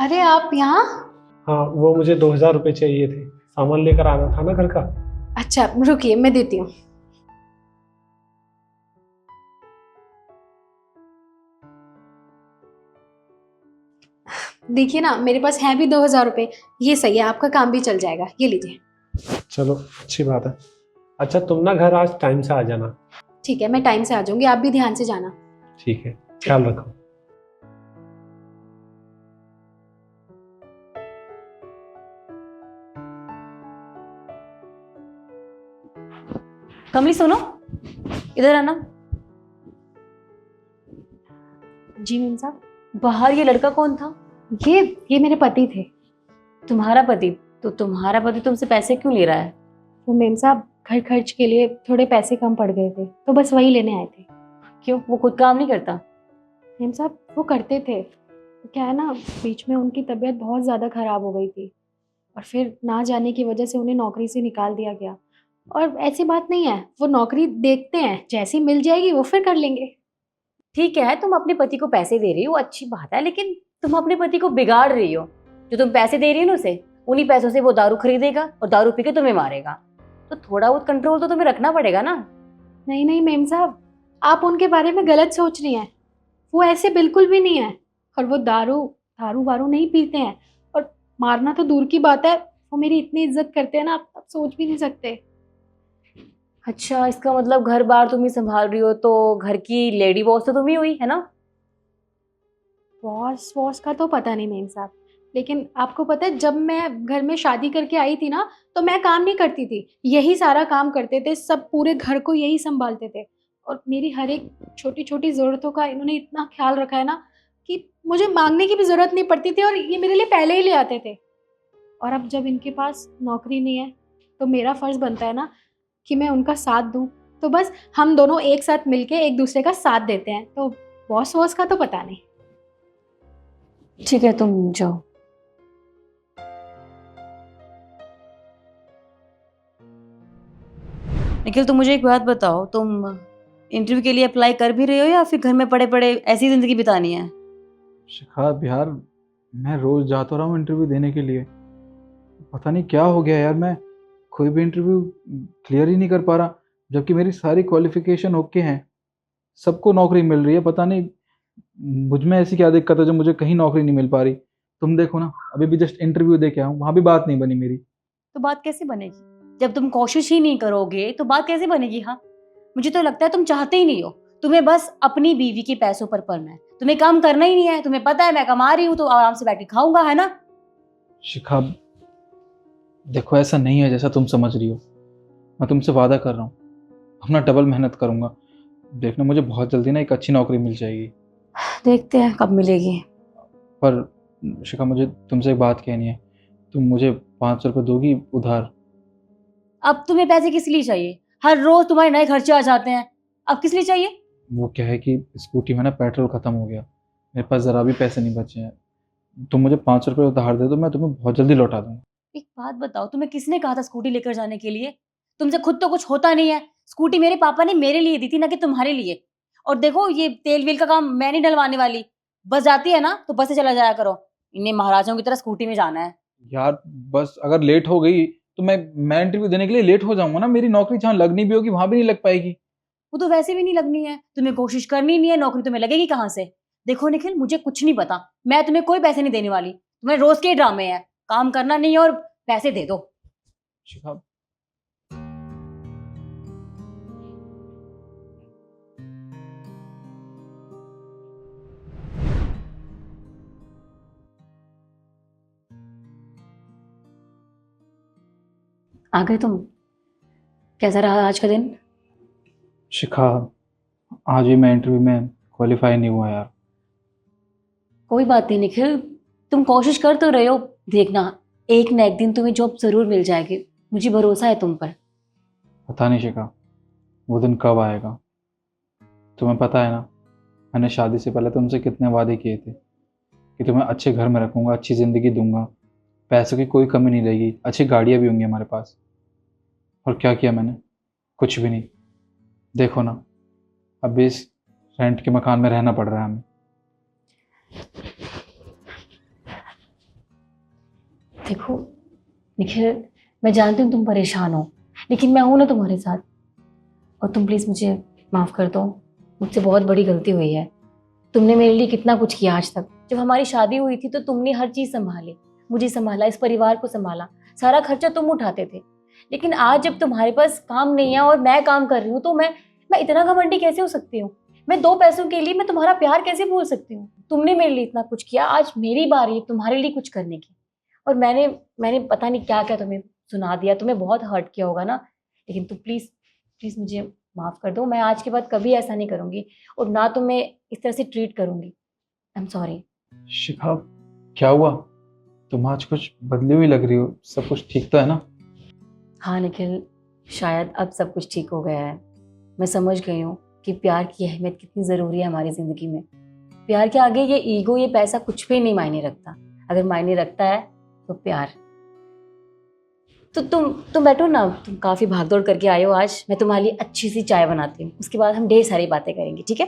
अरे आप यहाँ। हाँ, वो मुझे 2,000 रुपये चाहिए थे, सामान लेकर आना था ना घर का। अच्छा रुकिए, मैं देती हूँ। देखिए ना, मेरे पास है भी 2,000 रुपये। ये सही है, आपका काम भी चल जाएगा। ये लीजिए। चलो, अच्छी बात है। अच्छा, तुम ना घर आज टाइम से आ जाना। ठीक है, मैं टाइम से आ जाऊंगी, आप भी ध्यान से जाना। ठीक है, ख्याल रखो। कमली सुनो, इधर आना। जी मेम साहब। बाहर ये लड़का कौन था? ये मेरे पति थे। तुम्हारा पति? तो तुम्हारा पति तुमसे पैसे क्यों ले रहा है? वो मेम साहब घर खर्च के लिए थोड़े पैसे कम पड़ गए थे, तो बस वही लेने आए थे। क्यों, वो खुद काम नहीं करता? मेम साहब वो करते थे, क्या है ना, बीच में उनकी तबीयत बहुत ज़्यादा ख़राब हो गई थी और फिर ना जाने की वजह से उन्हें नौकरी से निकाल दिया गया। और ऐसी बात नहीं है, वो नौकरी देखते हैं, जैसी मिल जाएगी वो फिर कर लेंगे। ठीक है, तुम अपने पति को पैसे दे रही हो, अच्छी बात है, लेकिन तुम अपने पति को बिगाड़ रही हो। जो तुम पैसे दे रही हो ना उसे, उन्हीं पैसों से वो दारू खरीदेगा और दारू पी के तुम्हें मारेगा। तो थोड़ा बहुत कंट्रोल तो तुम्हें रखना पड़ेगा ना। नहीं नहीं मेम साहब, आप उनके बारे में गलत सोच रही हैं। वो ऐसे बिल्कुल भी नहीं है। और वो दारू दारू वारू नहीं पीते हैं। और मारना तो दूर की बात है, वो मेरी इतनी इज्जत करते हैं ना, आप सोच भी नहीं सकते। अच्छा, इसका मतलब घर बार तुम ही संभाल रही हो, तो घर की लेडी बॉस तो तुम ही हुई है ना? बॉस वॉस का तो पता नहीं मेम साहब, लेकिन आपको पता है, जब मैं घर में शादी करके आई थी ना, तो मैं काम नहीं करती थी, यही सारा काम करते थे, सब पूरे घर को यही संभालते थे। और मेरी हर एक छोटी छोटी ज़रूरतों का इन्होंने इतना ख्याल रखा है ना कि मुझे मांगने की भी ज़रूरत नहीं पड़ती थी, और ये मेरे लिए पहले ही ले आते थे। और अब जब इनके पास नौकरी नहीं है, तो मेरा फ़र्ज़ बनता है ना कि मैं उनका साथ दूँ। तो बस हम दोनों एक साथ मिलके एक दूसरे का साथ देते हैं। तो बॉस वॉस का तो पता नहीं। ठीक है, तुम जाओ। निखिल, तुम मुझे एक बात बताओ, तुम इंटरव्यू के लिए अप्लाई कर भी रहे हो या फिर घर में पड़े पड़े ऐसी जिंदगी बितानी है? शिखा यार, मैं रोज जाता रहा हूँ इंटरव्यू देने के लिए। पता नहीं क्या हो गया यार, मैं कोई भी इंटरव्यू क्लियर ही नहीं कर पा रहा, जबकि मेरी सारी क्वालिफिकेशन ओके हैं। सबको नौकरी मिल रही है, पता नहीं मुझ में ऐसी क्या दिक्कत है जो मुझे कहीं नौकरी नहीं मिल पा रही। तुम देखो ना, अभी भी जस्ट इंटरव्यू दे के आया हूँ, वहाँ भी बात नहीं बनी मेरी। तो बात कैसे बनेगी जब तुम कोशिश ही नहीं करोगे? तो बात कैसे बनेगी? हाँ, मुझे तो लगता है तुम चाहते ही नहीं हो। तुम्हें बस अपनी बीवी के पैसों पर पलना है, तुम्हें काम करना ही नहीं है। तुम्हें पता है मैं कमा रही हूँ तो आराम से बैठ के खाऊंगा, है ना? शिखा देखो, ऐसा नहीं है जैसा तुम समझ रही हो। मैं तुमसे वादा कर रहा हूँ, अपना डबल मेहनत करूंगा। देखना, मुझे बहुत जल्दी ना एक अच्छी नौकरी मिल जाएगी। देखते हैं कब मिलेगी। पर शिखा, मुझे तुमसे एक बात कहनी है। तुम मुझे 500 रुपये दोगी उधार? अब तुम्हें पैसे किस लिए चाहिए? हर रोज तुम्हारे नए खर्चे आ जाते हैं, अब किस लिए चाहिए? वो क्या है कि स्कूटी में ना पेट्रोल ख़त्म हो गया, मेरे पास ज़रा भी पैसे नहीं बचे हैं। तुम मुझे 500 रुपये उधार दे दो, मैं तुम्हें बहुत जल्दी लौटा दूंगा। एक बात बताओ, तुम्हें किसने कहा था स्कूटी लेकर जाने के लिए? तुमसे खुद तो कुछ होता नहीं है। स्कूटी मेरे पापा ने मेरे लिए दी थी, ना कि तुम्हारे लिए। और देखो, ये तेल वेल का काम मैं नहीं डलवाने वाली। बस जाती है ना तो बस से चला जाया करो। इन्हें महाराजाओं की तरह स्कूटी में जाना है। यार बस अगर लेट हो गई तो मैं इंटरव्यू देने के लिए लेट हो जाऊंगा ना। मेरी नौकरी जहाँ लगनी भी होगी वहां भी नहीं लग पाएगी। वो तो वैसे भी नहीं लगनी है, तुम्हें कोशिश करनी नहीं है, नौकरी तुम्हें लगेगी कहाँ से? देखो निखिल, मुझे कुछ नहीं पता, मैं तुम्हें कोई पैसे नहीं देने वाली। तुम्हें रोज के ड्रामे हैं, काम करना नहीं है और पैसे दे दो। शिखा, आ गए तुम? कैसा रहा आज का दिन? शिखा, आज भी मैं इंटरव्यू में क्वालिफाई नहीं हुआ यार। कोई बात नहीं निखिल, तुम कोशिश कर तो रहे हो। देखना, एक ना एक दिन तुम्हें जॉब जरूर मिल जाएगी, मुझे भरोसा है तुम पर। पता नहीं शिखा, वो दिन कब आएगा। तुम्हें पता है ना, मैंने शादी से पहले तुमसे कितने वादे किए थे कि तुम्हें अच्छे घर में रखूंगा, अच्छी ज़िंदगी दूंगा, पैसों की कोई कमी नहीं रहेगी, अच्छी गाड़ियाँ भी होंगी हमारे पास। और क्या किया मैंने? कुछ भी नहीं। देखो ना, अब इस रेंट के मकान में रहना पड़ रहा है हमें। देखो निखिल, मैं जानती हूँ तुम परेशान हो, लेकिन मैं हूं ना तुम्हारे साथ। और तुम प्लीज मुझे माफ कर दो, मुझसे बहुत बड़ी गलती हुई है। तुमने मेरे लिए कितना कुछ किया आज तक। जब हमारी शादी हुई थी तो तुमने हर चीज संभाली, मुझे संभाला, इस परिवार को संभाला, सारा खर्चा तुम उठाते थे। लेकिन आज जब तुम्हारे पास काम नहीं है और मैं काम कर रही हूँ तो मैं इतना घमंडी कैसे हो सकती हूँ? मैं 2 पैसों के लिए मैं तुम्हारा प्यार कैसे भूल सकती हूँ? तुमने मेरे लिए इतना कुछ किया, आज मेरी बारी है तुम्हारे लिए कुछ करने की। और मैंने मैंने पता नहीं क्या क्या तुम्हें सुना दिया, तुम्हें बहुत हर्ट किया होगा ना। लेकिन तुम प्लीज प्लीज मुझे माफ कर दो, मैं आज के बाद कभी ऐसा नहीं करूंगी और ना तो मैं इस तरह से ट्रीट करूंगी। I am sorry. शिखा, क्या हुआ? तुम आज कुछ बदली हुई लग रही हो, सब कुछ ठीक तो है ना? हाँ निखिल, शायद अब सब कुछ ठीक हो गया है। मैं समझ गई हूँ कि प्यार की अहमियत कितनी ज़रूरी है हमारी ज़िंदगी में। प्यार के आगे ये ईगो, ये पैसा कुछ भी नहीं मायने रखता। अगर मायने रखता है तो प्यार। तो तुम बैठो ना, तुम काफ़ी भागदौड़ करके आए हो आज। मैं तुम्हारे लिए अच्छी सी चाय बनाती हूँ, उसके बाद हम ढेर सारी बातें करेंगे, ठीक है?